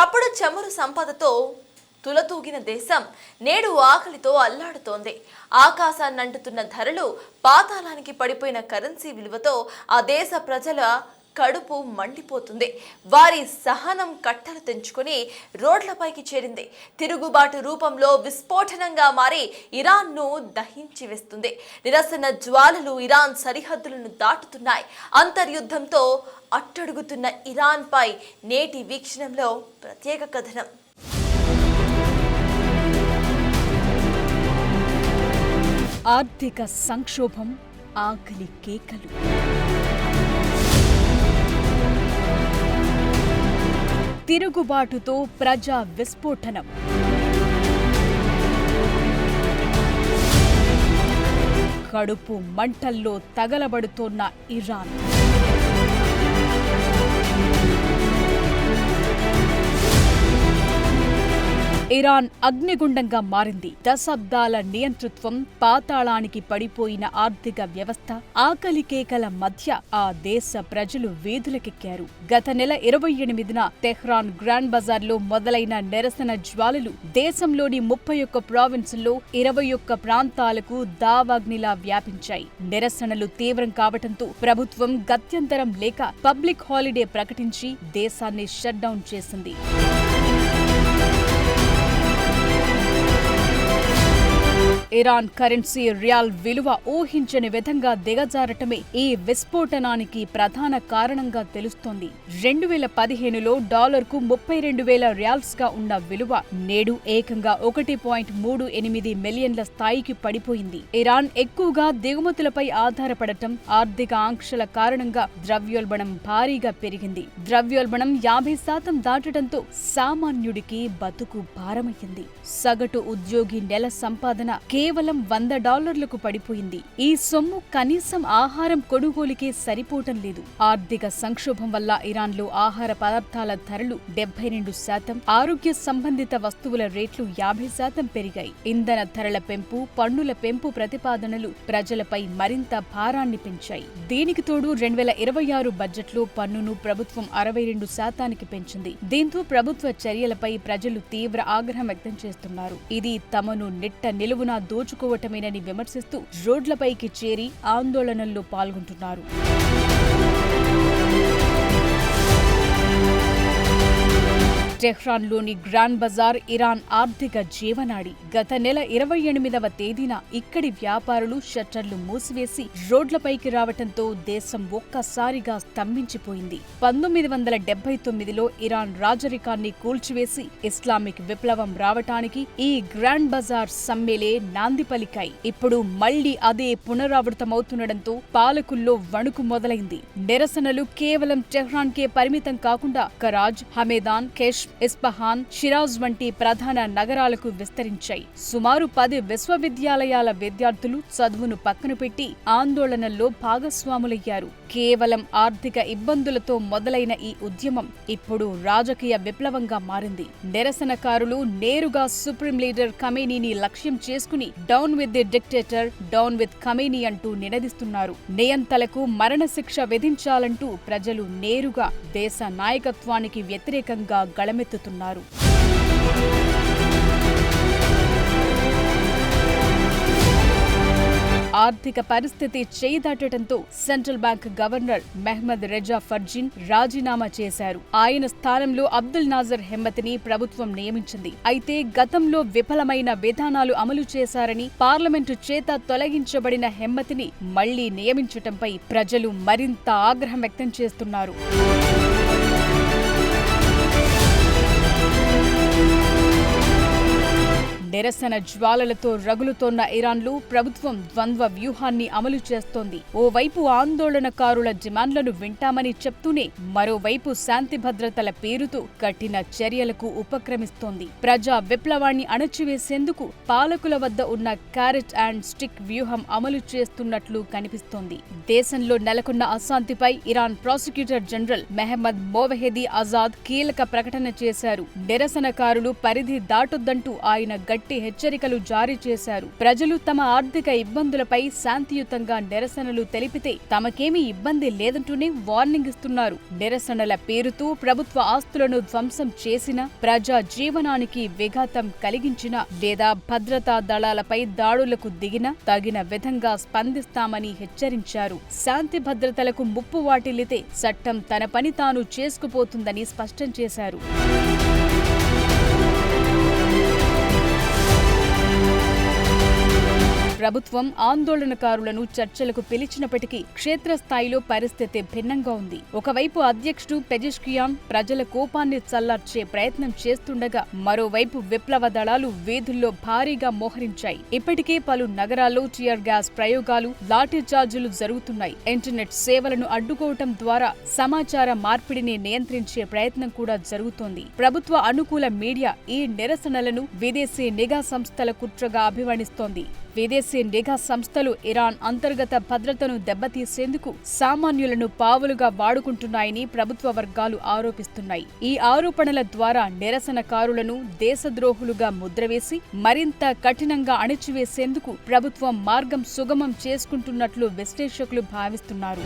ఒకప్పుడు చమురు సంపదతో తులతూగిన దేశం నేడు ఆకలితో అల్లాడుతోంది. ఆకాశాన్నంటుతున్న ధరలు, పాతాళానికి పడిపోయిన కరెన్సీ విలువతో ఆ దేశ ప్రజల కడుపు మండిపోతుంది. వారి సహనం కట్టలు తెంచుకొని రోడ్లపైకి చేరింది. తిరుగుబాటు రూపంలో విస్ఫోటనంగా మారి ఇరాన్ను దహించి వేస్తుంది. నిరసన జ్వాలలు ఇరాన్ సరిహద్దులను దాటుతున్నాయి. అంతర్యుద్ధంతో అట్టడుగుతున్న ఇరాన్పై నేటి వీక్షణంలో ప్రత్యేక కథనం. ఆర్థిక సంక్షోభం, ఆకలి కేకలు. తిరుగుబాటుతో ప్రజా విస్ఫోటనం. కడుపు మంటల్లో తగలబడుతోన్న ఇరాన్. ఇరాన్ అగ్నిగుండంగా మారింది. దశాబ్దాల నియంతృత్వం, పాతాళానికి పడిపోయిన ఆర్థిక వ్యవస్థ, ఆకలి కేకల మధ్య ఆ దేశ ప్రజలు వీధులకెక్కారు. గత నెల 28న తెహ్రాన్ గ్రాండ్ బజార్లో మొదలైన నిరసన జ్వాలలు దేశంలోని 31 ప్రావిన్సుల్లో 21 ప్రాంతాలకు దావాగ్నిలా వ్యాపించాయి. నిరసనలు తీవ్రం కావటంతో ప్రభుత్వం గత్యంతరం లేక పబ్లిక్ హాలిడే ప్రకటించి దేశాన్ని షట్డౌన్ చేసింది. ఇరాన్ కరెన్సీ రియాల్ విలువ ఊహించని విధంగా దిగజారటమే ఈ విస్ఫోటనానికి ప్రధాన కారణంగా తెలుస్తోంది. 2015లో డాలర్కు 32,000 రియాల్స్ గా ఉన్న విలువ నేడు ఏకంగా 1.38 మిలియన్ల స్థాయికి పడిపోయింది. ఇరాన్ ఎక్కువగా దిగుమతులపై ఆధారపడటం, ఆర్థిక ఆంక్షల కారణంగా ద్రవ్యోల్బణం భారీగా పెరిగింది. ద్రవ్యోల్బణం 50% దాటడంతో సామాన్యుడికి బతుకు భారమయ్యింది. సగటు ఉద్యోగి నెల సంపాదన కేవలం $100కు పడిపోయింది. ఈ సొమ్ము కనీసం ఆహారం కొనుగోలుకే సరిపోవటం లేదు. ఆర్థిక సంక్షోభం వల్ల ఇరాన్లో ఆహార పదార్థాల ధరలు 72%, ఆరోగ్య సంబంధిత వస్తువుల రేట్లు 50% పెరిగాయి. ఇంధన ధరల పెంపు, పన్నుల పెంపు ప్రతిపాదనలు ప్రజలపై మరింత భారాన్ని పెంచాయి. దీనికి తోడు 2026 బడ్జెట్లో పన్నును ప్రభుత్వం 62%కి పెంచింది. దీంతో ప్రభుత్వ చర్యలపై ప్రజలు తీవ్ర ఆగ్రహం వ్యక్తం చేస్తున్నారు. ఇది తమను నిట్ట నిలువున దోచుకోవటమేనని విమర్శిస్తూ రోడ్లపైకి చేరి ఆందోళనల్లో పాల్గొంటున్నారు. టెహ్రాన్లోని గ్రాండ్ బజార్ ఇరాన్ ఆర్థిక జీవనాడి. గత నెల 28వ తేదీన ఇక్కడి వ్యాపారులు షట్టర్లు మూసివేసి రోడ్లపైకి రావటంతో దేశం ఒక్కసారిగా స్తంభించిపోయింది. 1979లో ఇరాన్ రాజరికాన్ని కూల్చివేసి ఇస్లామిక్ విప్లవం రావటానికి ఈ గ్రాండ్ బజార్ సమ్మెలే నాంది పలికాయి. ఇప్పుడు మళ్లీ అదే పునరావృతమవుతుండటంతో పాలకుల్లో వణుకు మొదలైంది. నిరసనలు కేవలం టెహ్రాన్కే పరిమితం కాకుండా కరాజ్, హమేదాన్, కెష్, ఇస్ఫహాన్, షిరాజ్ వంటి ప్రధాన నగరాలకు విస్తరించాయి. సుమారు 10 విశ్వవిద్యాలయాల విద్యార్థులు చదువును పక్కన పెట్టి ఆందోళనల్లో భాగస్వాములయ్యారు. కేవలం ఆర్థిక ఇబ్బందులతో మొదలైన ఈ ఉద్యమం ఇప్పుడు రాజకీయ విప్లవంగా మారింది. నిరసనకారులు నేరుగా సుప్రీం లీడర్ ఖమేనీని లక్ష్యం చేసుకుని down with the dictator, down with Khamenei అంటూ నినదిస్తున్నారు. నియంతలకు మరణశిక్ష విధించాలంటూ ప్రజలు నేరుగా దేశ నాయకత్వానికి వ్యతిరేకంగా గళమెత్తుతున్నారు. ఆర్థిక పరిస్థితి చేయిదాటడంతో central bank governor Mohammed Reza Farzin రాజీనామా చేశారు. ఆయన స్థానంలో అబ్దుల్ నాజర్ హెమ్మతిని ప్రభుత్వం నియమించింది. అయితే గతంలో విఫలమైన విధానాలు అమలు చేశారని పార్లమెంటు చేత తొలగించబడిన హెమ్మతిని మళ్లీ నియమించటంపై ప్రజలు మరింత ఆగ్రహం వ్యక్తం చేస్తున్నారు. నిరసన జ్వాలలతో రగులుతోన్న ఇరాన్లో ప్రభుత్వం ద్వంద్వ వ్యూహాన్ని అమలు చేస్తోంది. ఓవైపు ఆందోళనకారుల డిమాండ్లను వింటామని చెప్తూనే మరోవైపు శాంతి భద్రతల పేరుతో కఠిన చర్యలకు ఉపక్రమిస్తోంది. ప్రజా విప్లవాన్ని అణచివేసేందుకు పాలకుల వద్ద ఉన్న క్యారెట్ అండ్ స్టిక్ వ్యూహం అమలు చేస్తున్నట్లు కనిపిస్తోంది. దేశంలో నెలకొన్న అశాంతిపై Iran prosecutor general Mohammad Movahedi Azad కీలక ప్రకటన చేశారు. నిరసనకారులు పరిధి దాటొద్దంటూ ఆయన గట్టి గట్టి హెచ్చరికలు జారీ చేశారు. ప్రజలు తమ ఆర్థిక ఇబ్బందులపై శాంతియుతంగా నిరసనలు తెలిపితే తమకేమీ ఇబ్బంది లేదంటూనే వార్నింగ్ ఇస్తున్నారు. నిరసనల పేరుతో ప్రభుత్వ ఆస్తులను ధ్వంసం చేసిన, ప్రజా జీవనానికి విఘాతం కలిగించిన లేదా భద్రతా దళాలపై దాడులకు దిగిన తగిన విధంగా స్పందిస్తామని హెచ్చరించారు. శాంతి భద్రతలకు ముప్పు వాటిల్లితే చట్టం తన పని తాను చేసుకుపోతుందని స్పష్టం చేశారు. ప్రభుత్వం ఆందోళనకారులను చర్చలకు పిలిచినప్పటికీ క్షేత్రస్థాయిలో పరిస్థితి భిన్నంగా ఉంది. ఒకవైపు అధ్యక్షుడు పెజెష్కియాన్ ప్రజల కోపాన్ని చల్లార్చే ప్రయత్నం చేస్తుండగా, మరోవైపు విప్లవ దళాలు వీధుల్లో భారీగా మోహరించాయి. ఇప్పటికే పలు నగరాల్లో టియర్ గ్యాస్ ప్రయోగాలు, లాఠీచార్జీలు జరుగుతున్నాయి. ఇంటర్నెట్ సేవలను అడ్డుకోవటం ద్వారా సమాచార మార్పిడిని నియంత్రించే ప్రయత్నం కూడా జరుగుతోంది. ప్రభుత్వ అనుకూల మీడియా ఈ నిరసనలను విదేశీ నిఘా సంస్థల కుట్రగా అభివర్ణిస్తోంది. విదేశీ నిఘా సంస్థలు ఇరాన్ అంతర్గత భద్రతను దెబ్బతీసేందుకు సామాన్యులను పావులుగా వాడుకుంటున్నాయని ప్రభుత్వ వర్గాలు ఆరోపిస్తున్నాయి. ఈ ఆరోపణల ద్వారా నిరసనకారులను దేశద్రోహులుగా ముద్రవేసి మరింత కఠినంగా అణిచివేసేందుకు ప్రభుత్వం మార్గం సుగమం చేసుకుంటున్నట్లు విశ్లేషకులు భావిస్తున్నారు.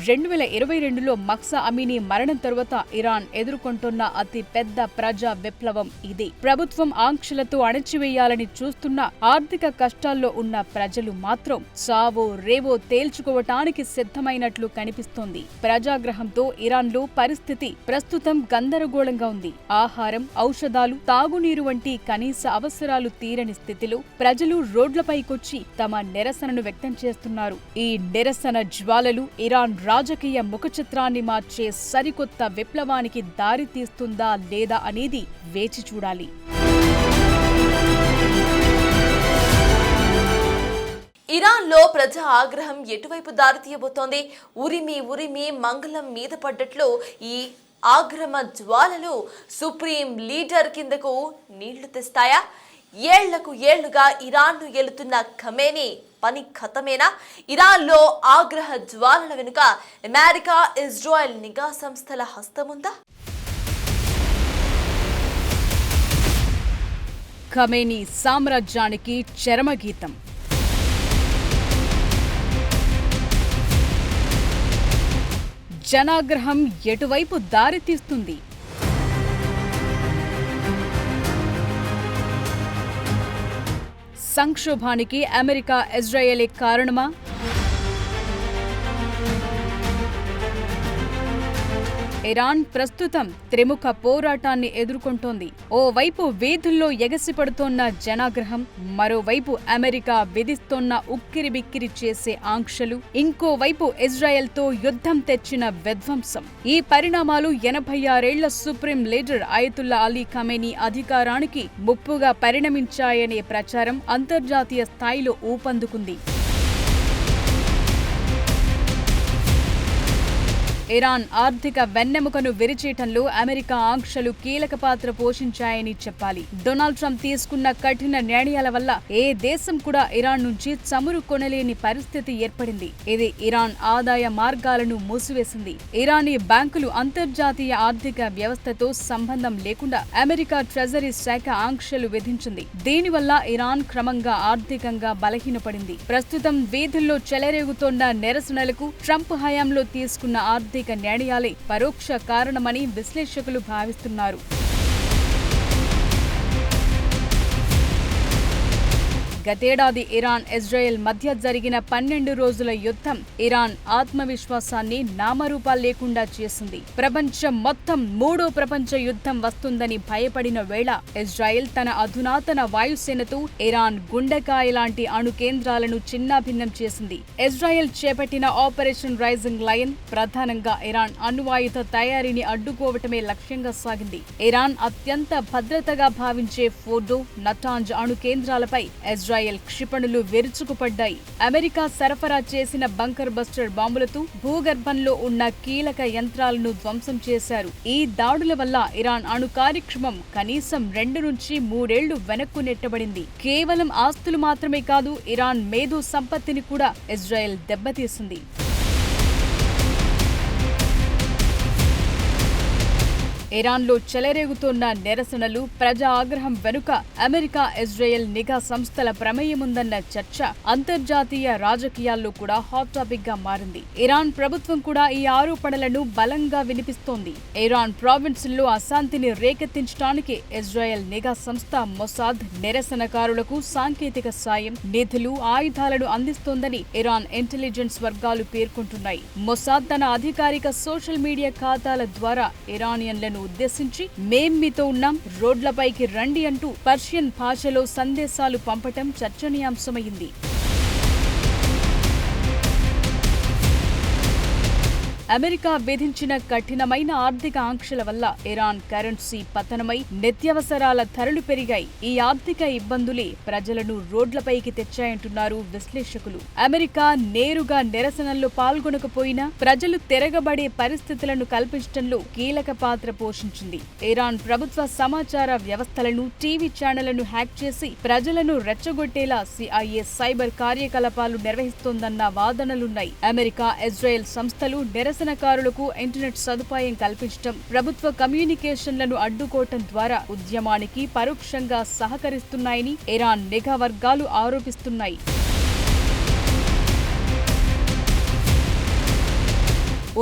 2022లో మక్సా అమీనీ మరణం తరువాత ఇరాన్ ఎదుర్కొంటున్న అతి పెద్ద ప్రజా విప్లవం ఇది. ప్రభుత్వం ఆంక్షలతో అణచివేయాలని చూస్తున్న ఆర్థిక కష్టాల్లో ఉన్న ప్రజలు మాత్రం చావో రేవో తేల్చుకోవటానికి సిద్ధమైనట్లు కనిపిస్తోంది. ప్రజాగ్రహంతో ఇరాన్లో పరిస్థితి ప్రస్తుతం గందరగోళంగా ఉంది. ఆహారం, ఔషధాలు, తాగునీరు వంటి కనీస అవసరాలు తీరని స్థితిలో ప్రజలు రోడ్లపైకొచ్చి తమ నిరసనను వ్యక్తం చేస్తున్నారు. ఈ నిరసన జ్వాలలు ఇరాన్ రాజకీయ ముఖచిత్రాన్ని మార్చే సరికొత్త విప్లవానికి దారి తీస్తుందా లేదా అనేది వేచి చూడాలి. ఇరాన్లో ప్రజా ఆగ్రహం ఎటువైపు దారితీయబోతోంది? ఉరిమి మంగళం మీద పడ్డట్లు ఈ ఆగ్రహ జ్వాలలు సుప్రీం లీడర్ కిందకు నీళ్లు తెస్తాయా? ఏళ్లకు ఏళ్లుగా ఇరాన్ను ఏలుతున్న ఖమేనీ పని ఖతమేనా? ఇరాన్లో ఆగ్రహ జ్వాలల వెనుక అమెరికా, ఇజ్రాయెల్ నిఘా సంస్థల హస్తముందా? ఖమేనీ సామ్రాజ్యానికి చరమగీతం. జనాగ్రహం ఎటువైపు దారితీస్తుంది? సంక్షోభానికి అమెరికా, ఇజ్రాయెలే కారణమా? ఇరాన్ ప్రస్తుతం త్రిముఖ పోరాటాన్ని ఎదుర్కొంటోంది. ఓవైపు వీధుల్లో ఎగసిపడుతోన్న జనాగ్రహం, మరోవైపు అమెరికా విధిస్తోన్న ఉక్కిరిబిక్కిరి చేసే ఆంక్షలు, ఇంకోవైపు ఇజ్రాయెల్తో యుద్ధం తెచ్చిన విధ్వంసం. ఈ పరిణామాలు 86 ఏళ్ల supreme leader Ayatollah Ali Khamenei అధికారానికి ముప్పుగా పరిణమించాయనే ప్రచారం అంతర్జాతీయ స్థాయిలో ఊపందుకుంది. ఇరాన్ ఆర్థిక వెన్నెముకను విరిచేయటంలో అమెరికా ఆంక్షలు కీలక పాత్ర పోషించాయని చెప్పాలి. డొనాల్డ్ ట్రంప్ తీసుకున్న కఠిన నిర్ణయాల వల్ల ఏ దేశం కూడా ఇరాన్ నుంచి చమురు కొనలేని పరిస్థితి ఏర్పడింది. ఇది ఇరాన్ ఆదాయ మార్గాలను మూసివేసింది. ఇరానీ బ్యాంకులు అంతర్జాతీయ ఆర్థిక వ్యవస్థతో సంబంధం లేకుండా అమెరికా ట్రెజరీ శాఖ ఆంక్షలు విధించింది. దీనివల్ల ఇరాన్ క్రమంగా ఆర్థికంగా బలహీనపడింది. ప్రస్తుతం వీధుల్లో చెలరేగుతోన్న నిరసనలకు ట్రంప్ హయాంలో తీసుకున్న ఆర్థిక నిర్ణయాలే పరోక్ష కారణమని విశ్లేషకులు భావిస్తున్నారు. గతేడాది ఇరాన్, ఇజ్రాయెల్ మధ్య జరిగిన 12 రోజుల యుద్ధం ఇరాన్ ఆత్మవిశ్వాసాన్ని నామరూపాలు లేకుండా చేసింది. ప్రపంచం మొత్తం 3వ ప్రపంచ యుద్ధం వస్తుందని భయపడిన వేళ ఇజ్రాయెల్ తన అధునాతన వాయుసేనతో ఇరాన్ గుండెకాయ లాంటి అణు కేంద్రాలను చిన్నాభిన్నం చేసింది. ఇజ్రాయెల్ చేపట్టిన ఆపరేషన్ రైజింగ్ లయన్ ప్రధానంగా ఇరాన్ అణ్వాయుధ తయారీని అడ్డుకోవటమే లక్ష్యంగా సాగింది. ఇరాన్ అత్యంత భద్రతగా భావించే ఫోర్డో, నటాంజ్ అణు కేంద్రాలపై ఇజ్రాయెల్ క్షిపణులు విరుచుకుపడ్డాయి. అమెరికా సరఫరా చేసిన బంకర్ బస్టర్ బాంబులతో భూగర్భంలో ఉన్న కీలక యంత్రాలను ధ్వంసం చేశారు. ఈ దాడుల వల్ల ఇరాన్ అణు కార్యక్రమం కనీసం 2 నుంచి 3 ఏళ్లు వెనక్కు నెట్టబడింది. కేవలం ఆస్తులు మాత్రమే కాదు, ఇరాన్ మేధో సంపత్తిని కూడా ఇజ్రాయెల్ దెబ్బతీసింది. ఇరాన్లో చెలరేగుతోన్న నిరసనలు, ప్రజా ఆగ్రహం వెనుక అమెరికా, ఇజ్రాయెల్ నిఘా సంస్థల ప్రమేయముందన్న చర్చ అంతర్జాతీయ రాజకీయాల్లో కూడా హాట్ టాపిక్ గా మారింది. ఇరాన్ ప్రభుత్వం కూడా ఈ ఆరోపణలను బలంగా వినిపిస్తోంది. ఇరాన్ ప్రావిన్సుల్లో అశాంతిని రేకెత్తించడానికి ఇజ్రాయెల్ నిఘా సంస్థ మొసాద్ నిరసనకారులకు సాంకేతిక సాయం, నిధులు, ఆయుధాలను అందిస్తోందని ఇరాన్ ఇంటెలిజెన్స్ వర్గాలు పేర్కొంటున్నాయి. మొసాద్ తన అధికారిక సోషల్ మీడియా ఖాతాల ద్వారా ఇరానియన్లను ఉద్దేశించి మేం మీతో ఉన్నాం, రోడ్లపైకి రండి అంటూ పర్షియన్ భాషలో సందేశాలు పంపటం చర్చనీయాంశమైంది. అమెరికా విధించిన కఠినమైన ఆర్థిక ఆంక్షల వల్ల ఇరాన్ కరెన్సీ పతనమై నిత్యావసరాల ధరలు పెరిగాయి. ఈ ఆర్థిక ఇబ్బందులే ప్రజలను రోడ్లపైకి తెచ్చాయంటున్నారు విశ్లేషకులు. అమెరికా నేరుగా నిరసనల్లో పాల్గొనకపోయినా ప్రజలు తిరగబడే పరిస్థితులను కల్పించడంలో కీలక పాత్ర పోషించింది. ఇరాన్ ప్రభుత్వ సమాచార వ్యవస్థలను, టీవీ ఛానళ్లను హ్యాక్ చేసి ప్రజలను రెచ్చగొట్టేలా CIA సైబర్ కార్యకలాపాలు నిర్వహిస్తోందన్న వాదనలున్నాయి. అమెరికా, ఇజ్రాయెల్ సంస్థలు నిరసనకారులకు ఇంటర్నెట్ సదుపాయం కల్పించడం, ప్రభుత్వ కమ్యూనికేషన్లను అడ్డుకోవటం ద్వారా ఉద్యమానికి పరోక్షంగా సహకరిస్తున్నాయని ఇరాన్ నిఘా వర్గాలు ఆరోపిస్తున్నాయి.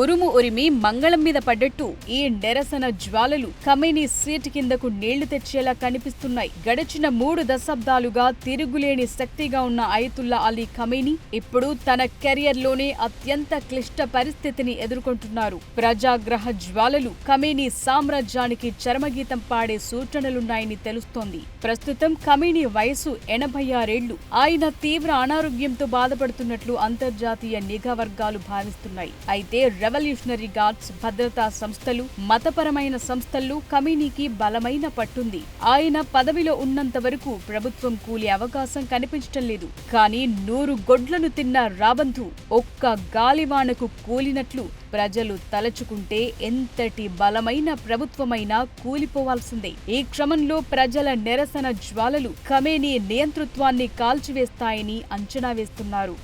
ఉరుము ఉరిమి మంగళం మీద పడ్డట్టు ఈ నిరసన జ్వాలలు ఖమేనీ సీటు కిందకు నీళ్లు తెచ్చేలా కనిపిస్తున్నాయి. గడిచిన 3 దశాబ్దాలుగా తిరుగులేని శక్తిగా ఉన్న అయతుల్లా అలీ ఖమేనీ ఇప్పుడు తన కెరియర్లోనే అత్యంత క్లిష్ట పరిస్థితిని ఎదుర్కొంటున్నారు. ప్రజాగ్రహ జ్వాలలు ఖమేనీ సామ్రాజ్యానికి చరమగీతం పాడే సూచనలున్నాయని తెలుస్తోంది. ప్రస్తుతం ఖమేనీ వయసు 86 ఏళ్లు. ఆయన తీవ్ర అనారోగ్యంతో బాధపడుతున్నట్లు అంతర్జాతీయ నిఘా వర్గాలు భావిస్తున్నాయి. అయితే రెవల్యూషనరీ గార్డ్స్, భద్రతా సంస్థలు, మతపరమైన సంస్థల్లో ఖమేనీకి బలమైన పట్టుంది. ఆయన పదవిలో ఉన్నంత వరకు ప్రభుత్వం కూలే అవకాశం కనిపించటం లేదు. కానీ 100 గొడ్లను తిన్న రాబంధు ఒక్క గాలివానకు కూలినట్లు ప్రజలు తలచుకుంటే ఎంతటి బలమైన ప్రభుత్వమైనా కూలిపోవాల్సిందే. ఈ క్రమంలో ప్రజల నిరసన జ్వాలలు ఖమేనీ నియంతృత్వాన్ని కాల్చివేస్తాయని అంచనా వేస్తున్నారు.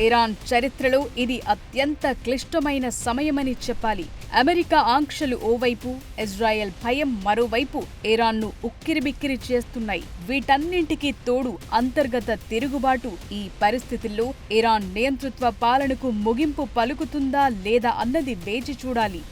ఇరాన్ చరిత్రలో ఇది అత్యంత క్లిష్టమైన సమయమని చెప్పాలి. అమెరికా ఆంక్షలు ఓవైపు, ఇజ్రాయెల్ భయం మరోవైపు ఇరాన్ను ఉక్కిరిబిక్కిరి చేస్తున్నాయి. వీటన్నింటికీ తోడు అంతర్గత తిరుగుబాటు. ఈ పరిస్థితుల్లో ఇరాన్ నియంతృత్వ పాలనకు ముగింపు పలుకుతుందా లేదా అన్నది వేచి చూడాలి.